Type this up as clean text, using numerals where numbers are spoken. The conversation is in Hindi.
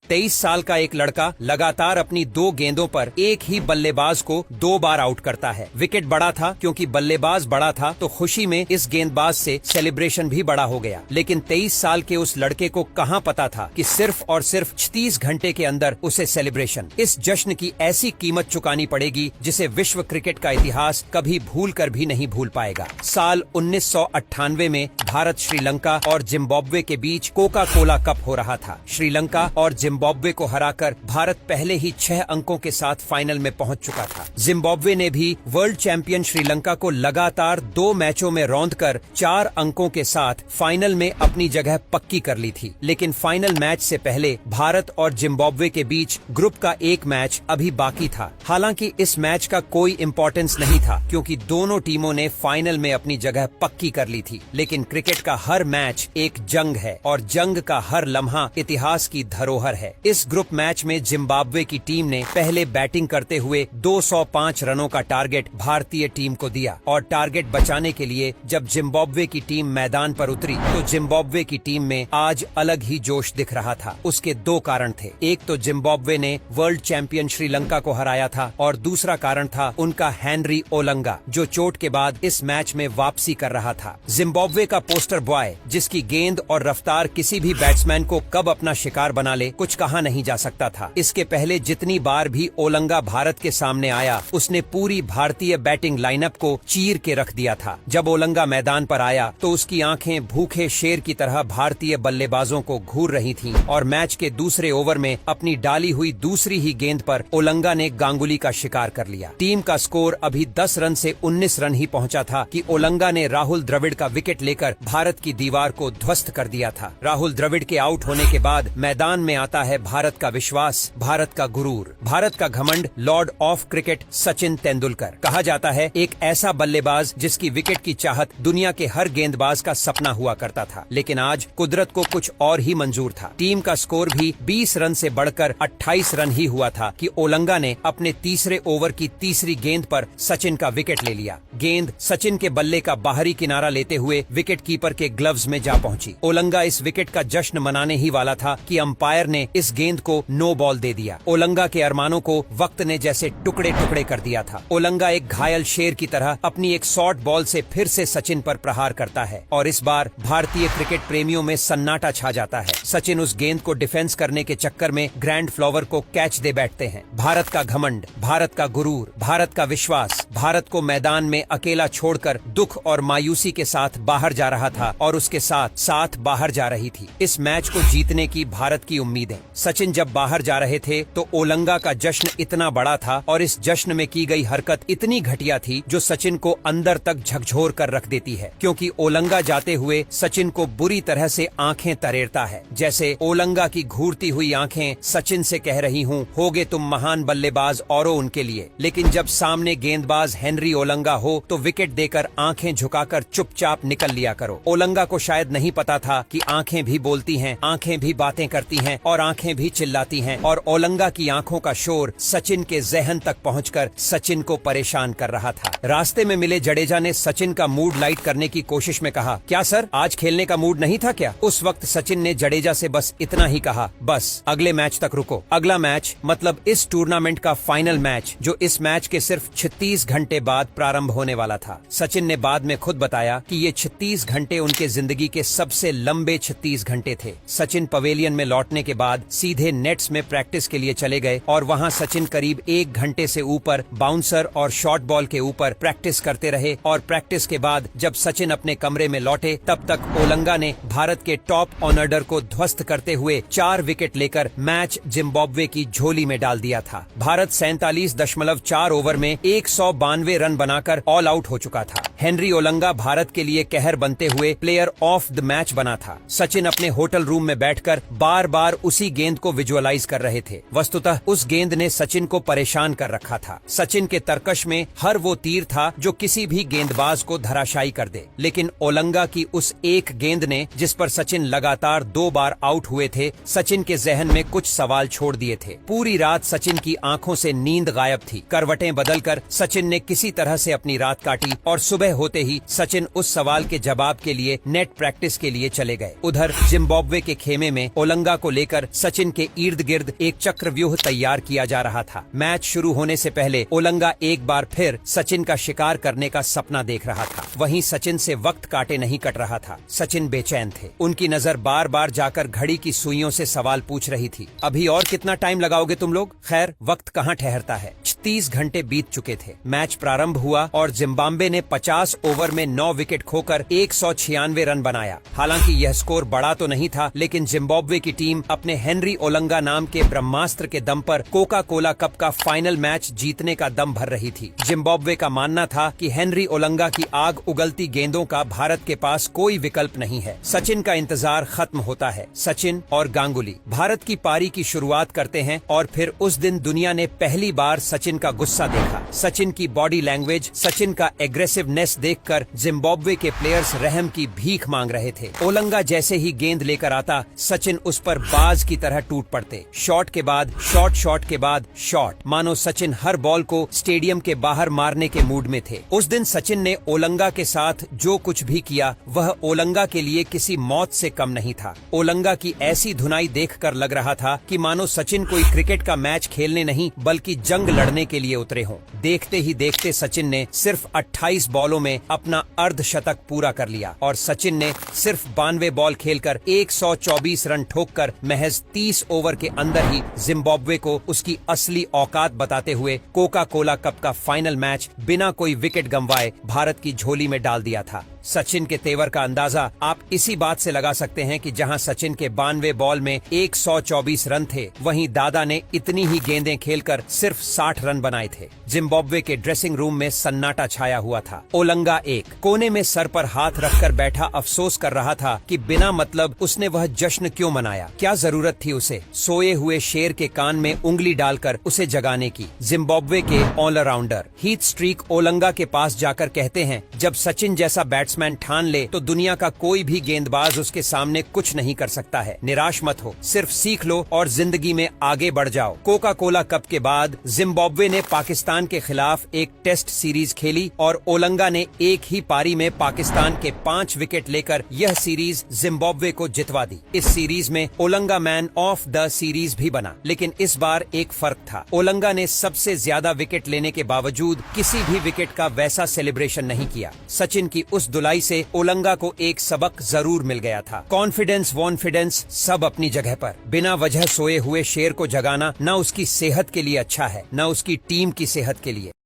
23 साल का एक लड़का लगातार अपनी 2 गेंदों पर एक ही बल्लेबाज को 2 बार आउट करता है। विकेट बड़ा था क्योंकि बल्लेबाज बड़ा था, तो खुशी में इस गेंदबाज से सेलिब्रेशन भी बड़ा हो गया। लेकिन 23 साल के उस लड़के को कहां पता था कि सिर्फ और सिर्फ 36 घंटे के अंदर उसे सेलिब्रेशन, इस जश्न की ऐसी कीमत चुकानी पड़ेगी जिसे विश्व क्रिकेट का इतिहास कभी भूल कर भी नहीं भूल पाएगा। साल 1998 में भारत, श्रीलंका और जिम्बाब्वे के बीच कोका कोला कप हो रहा था। श्रीलंका और जिम्बाब्वे को हराकर भारत पहले ही 6 अंकों के साथ फाइनल में पहुंच चुका था। जिम्बाब्वे ने भी वर्ल्ड चैंपियन श्रीलंका को लगातार 2 मैचों में रौंदकर 4 अंकों के साथ फाइनल में अपनी जगह पक्की कर ली थी। लेकिन फाइनल मैच से पहले भारत और जिम्बाब्वे के बीच ग्रुप का एक मैच अभी बाकी था। हालांकि इस मैच का कोई इम्पोर्टेंस नहीं था क्योंकि दोनों टीमों ने फाइनल में अपनी जगह पक्की कर ली थी। लेकिन क्रिकेट का हर मैच एक जंग है और जंग का हर लम्हा इतिहास की धरोहर है। इस ग्रुप मैच में जिम्बाब्वे की टीम ने पहले बैटिंग करते हुए 205 रनों का टारगेट भारतीय टीम को दिया और टारगेट बचाने के लिए जब जिम्बाब्वे की टीम मैदान पर उतरी तो जिम्बाब्वे की टीम में आज अलग ही जोश दिख रहा था। उसके 2 कारण थे। एक तो जिम्बाब्वे ने वर्ल्ड चैंपियन श्रीलंका को हराया था और दूसरा कारण था उनका हेनरी ओलंगा, जो चोट के बाद इस मैच में वापसी कर रहा था। जिम्बाब्वे का पोस्टर बॉय, जिसकी गेंद और रफ्तार किसी भी बैट्समैन को कब अपना शिकार बना ले कुछ कहा नहीं जा सकता था। इसके पहले जितनी बार भी ओलंगा भारत के सामने आया उसने पूरी भारतीय बैटिंग लाइनअप को चीर के रख दिया था। जब ओलंगा मैदान पर आया तो उसकी आंखें भूखे शेर की तरह भारतीय बल्लेबाजों को घूर रही थीं और मैच के दूसरे ओवर में अपनी डाली हुई दूसरी ही गेंद पर ओलंगा ने गांगुली का शिकार कर लिया। टीम का स्कोर अभी 10 रन से 19 रन ही पहुंचा था कि ओलंगा ने राहुल द्रविड़ का विकेट लेकर भारत की दीवार को ध्वस्त कर दिया था। राहुल द्रविड़ के आउट होने के बाद मैदान में आता है भारत का विश्वास, भारत का गुरूर, भारत का घमंड, Lord of cricket Sachin Tendulkar. कहा जाता है एक ऐसा बल्लेबाज जिसकी विकेट की चाहत दुनिया के हर गेंदबाज का सपना हुआ करता था। लेकिन आज कुदरत को कुछ और ही मंजूर था। टीम का स्कोर भी 20 रन से बढ़कर 28 रन ही हुआ था कि ओलंगा ने अपने तीसरे ओवर की तीसरी गेंद पर सचिन का विकेट ले लिया। गेंद सचिन के बल्ले का बाहरी किनारा लेते हुए विकेट कीपर के ग्लव्स में जा पहुंची। ओलंगा इस विकेट का जश्न मनाने ही वाला था कि अंपायर ने इस गेंद को नो बॉल दे दिया। ओलंगा के अरमानों को वक्त ने जैसे टुकड़े टुकड़े कर दिया था। ओलंगा एक घायल शेर की तरह अपनी एक शॉर्ट बॉल से फिर से सचिन पर प्रहार करता है और इस बार भारतीय क्रिकेट प्रेमियों में सन्नाटा छा जाता है। सचिन उस गेंद को डिफेंस करने के चक्कर में ग्रैंड फ्लावर को कैच दे बैठते हैं। भारत का घमंड, भारत का गुरूर, भारत का विश्वास भारत को मैदान में अकेला छोड़कर दुख और मायूसी के साथ बाहर जा रहा था और उसके साथ साथ बाहर जा रही थी इस मैच को जीतने की भारत की उम्मीदें। सचिन जब बाहर जा रहे थे तो ओलंगा का जश्न इतना बड़ा था और इस जश्न में की गई हरकत इतनी घटिया थी जो सचिन को अंदर तक झकझोर कर रख देती है, क्योंकि ओलंगा जाते हुए सचिन को बुरी तरह से आंखें तरेरता है। जैसे ओलंगा की घूरती हुई आंखें सचिन से कह रही हूँ, होगे तुम महान बल्लेबाज औरों उनके लिए। लेकिन जब सामने गेंदबाज हेनरी ओलंगा हो तो विकेट देकर आंखें झुकाकर चुपचाप निकल लिया करो। ओलंगा को शायद नहीं पता था कि आंखें भी बोलती हैं, आंखें भी बातें करती हैं और आंखें भी चिल्लाती हैं और ओलंगा की आंखों का शोर सचिन के जहन तक पहुंचकर सचिन को परेशान कर रहा था। रास्ते में मिले जडेजा ने सचिन का मूड लाइट करने की कोशिश में कहा, क्या सर आज खेलने का मूड नहीं था क्या? उस वक्त सचिन ने जडेजा से बस इतना ही कहा, बस अगले मैच तक रुको। अगला मैच मतलब इस टूर्नामेंट का फाइनल मैच जो इस मैच के सिर्फ 36 घंटे बाद प्रारंभ होने वाला था। सचिन ने बाद में खुद बताया कि ये 36 घंटे उनके जिंदगी के सबसे लंबे 36 घंटे थे। सचिन पवेलियन में लौटने के बाद सीधे नेट्स में प्रैक्टिस के लिए चले गए और वहां सचिन करीब 1 घंटे से ऊपर बाउंसर और शॉर्ट बॉल के ऊपर प्रैक्टिस करते रहे और प्रैक्टिस के बाद जब सचिन अपने कमरे में लौटे तब तक ओलंगा ने भारत के टॉप ऑर्डर को ध्वस्त करते हुए 4 विकेट लेकर मैच जिम्बाब्वे की झोली में डाल दिया था। भारत 47.4 ओवर में 192 रन बनाकर ऑल आउट हो चुका था। हेनरी ओलंगा भारत के लिए कहर बनते हुए प्लेयर ऑफ द मैच बना था। सचिन अपने होटल रूम में बैठकर बार बार उसी गेंद को विजुअलाइज कर रहे थे। वस्तुतः उस गेंद ने सचिन को परेशान कर रखा था। सचिन के तरकश में हर वो तीर था जो किसी भी गेंदबाज को धराशायी कर दे, लेकिन ओलंगा की उस एक गेंद ने जिस पर सचिन लगातार 2 बार आउट हुए थे, सचिन के जहन में कुछ सवाल छोड़ दिए थे। पूरी रात सचिन की आंखों से नींद गायब थी। करवटें बदलकर सचिन ने किसी तरह से अपनी रात काटी और सुबह होते ही सचिन उस सवाल के जवाब के लिए नेट प्रैक्टिस के लिए चले गए। उधर जिम्बाब्वे के खेमे में ओलंगा को लेकर सचिन के इर्द गिर्द एक चक्रव्यूह तैयार किया जा रहा था। मैच शुरू होने से पहले ओलंगा एक बार फिर सचिन का शिकार करने का सपना देख रहा था। वहीं सचिन से वक्त काटे नहीं कट रहा था। सचिन बेचैन थे। उनकी नजर बार बार जाकर घड़ी की सुइयों से सवाल पूछ रही थी, अभी और कितना टाइम लगाओगे तुम लोग? खैर, वक्त कहाँ ठहरता है। 30 घंटे बीत चुके थे। मैच प्रारंभ हुआ और जिम्बाब्वे ने 50 ओवर में 9 विकेट खोकर 196 रन बनाया। हालांकि यह स्कोर बड़ा तो नहीं था, लेकिन जिम्बाब्वे की टीम अपने हेनरी ओलंगा नाम के ब्रह्मास्त्र के दम पर कोका कोला कप का फाइनल मैच जीतने का दम भर रही थी। जिम्बाब्वे का मानना था कि हेनरी ओलंगा की आग उगलती गेंदों का भारत के पास कोई विकल्प नहीं है। सचिन का इंतजार खत्म होता है। सचिन और गांगुली भारत की पारी की शुरुआत करते हैं और फिर उस दिन दुनिया ने पहली बार सचिन का गुस्सा देखा। सचिन की बॉडी लैंग्वेज, सचिन का एग्रेसिवनेस देखकर जिम्बाब्वे के प्लेयर्स रहम की भीख मांग रहे थे। ओलंगा जैसे ही गेंद लेकर आता, सचिन उस पर बाज की तरह टूट पड़ते। शॉट के बाद शॉट, शॉट के बाद शॉट, मानो सचिन हर बॉल को स्टेडियम के बाहर मारने के मूड में थे। उस दिन सचिन ने ओलंगा के साथ जो कुछ भी किया वह ओलंगा के लिए किसी मौत से कम नहीं था। ओलंगा की ऐसी धुनाई देखकर लग रहा था कि मानो सचिन कोई क्रिकेट का मैच खेलने नहीं बल्कि जंग लड़ने के लिए उतरे हों। देखते ही देखते सचिन ने सिर्फ 28 बॉलों में अपना अर्धशतक पूरा कर लिया और सचिन ने सिर्फ 92 बॉल खेलकर 124 रन ठोककर महज 30 ओवर के अंदर ही जिम्बाब्वे को उसकी असली औकात बताते हुए कोका कोला कप का फाइनल मैच बिना कोई विकेट गंवाए भारत की झोली में डाल दिया था। सचिन के तेवर का अंदाजा आप इसी बात से लगा सकते हैं कि जहां सचिन के 92 बॉल में 124 रन थे, वहीं दादा ने इतनी ही गेंदें खेलकर सिर्फ 60 रन बनाए थे। जिम्बाब्वे के ड्रेसिंग रूम में सन्नाटा छाया हुआ था। ओलंगा एक कोने में सर पर हाथ रखकर बैठा अफसोस कर रहा था कि बिना मतलब उसने वह जश्न क्यों मनाया। क्या जरूरत थी उसे सोए हुए शेर के कान में उंगली डालकर उसे जगाने की। जिम्बाब्वे के ऑलराउंडर हीथ स्ट्रीक ओलंगा के पास जाकर कहते हैं, जब सचिन जैसा बैट्समैन ठान ले तो दुनिया का कोई भी गेंदबाज उसके सामने कुछ नहीं कर सकता है। निराश मत हो, सिर्फ सीख लो और जिंदगी में आगे बढ़ जाओ। कोका कोला कप के बाद जिम्बाब्वे ने पाकिस्तान के खिलाफ एक टेस्ट सीरीज खेली और ओलंगा ने एक ही पारी में पाकिस्तान के 5 विकेट लेकर यह सीरीज जिम्बाब्वे को जितवा दी। इस सीरीज में Olonga man of the series भी बना, लेकिन इस बार एक फर्क था। ओलंगा ने सबसे ज्यादा विकेट लेने के बावजूद किसी भी विकेट का वैसा सेलिब्रेशन नहीं किया। सचिन की उस धुलाई से ओलंगा को एक सबक जरूर मिल गया था। कॉन्फिडेंस वॉन्फिडेंस सब अपनी जगह पर। बिना वजह सोए हुए शेर को जगाना न उसकी सेहत के लिए अच्छा है, न उसकी टीम की सेहत के लिए।